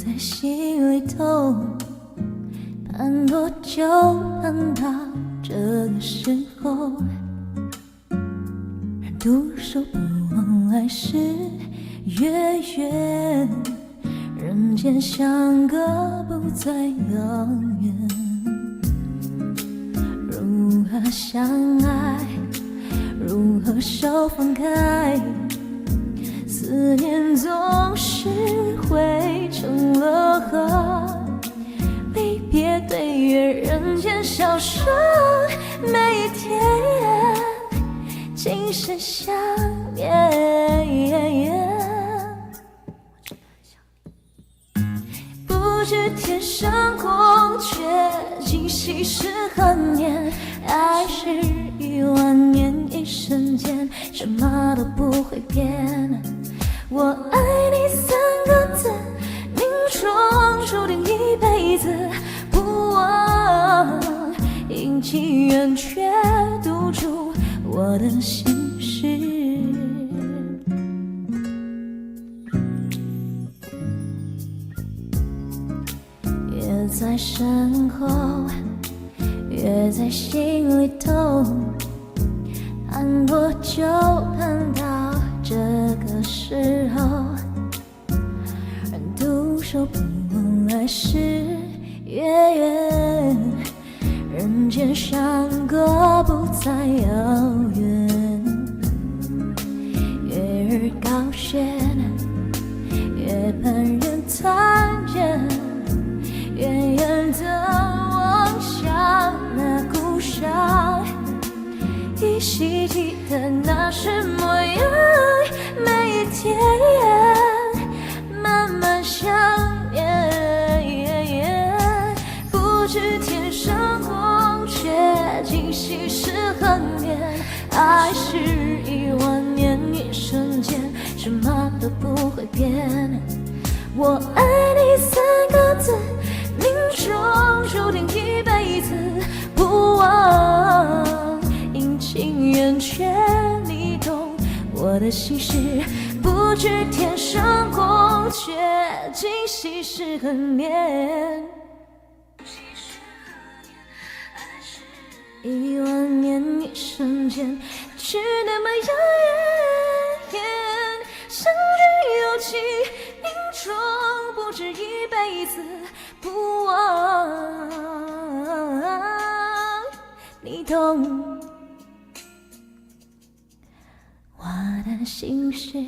在心里头，盼多久盼到这个时候，人独守不忘来时月圆，人间相隔不再遥远。如何相爱，如何手放开，思念总是汇成了河，离别对月人间消失，每一天尽是想念。不知天上宫阙，今夕是何年？爱是10000年，一瞬间，什么都不会变。我爱你3个字，命中注定一辈子不忘，因情缘却堵住我的心事。月在身后，月在心里头，盼多久盼到这个时候，人独守不忘来时月圆，人间相隔不再遥远。月儿高悬，月半人团圆，远远地望向那故乡，依稀记得那时模样，每一天慢慢想念。不知天上宫阙，今夕是何年？爱是10000年，一瞬间，什么都不会变。我爱你3个字，命中注定一辈子不忘，因情缘却你懂我的心事。不知天上宫阙，今夕是何年？10000年，一瞬间，却那么遥远。相聚有期，命中不止一辈子不忘，你懂我的心事。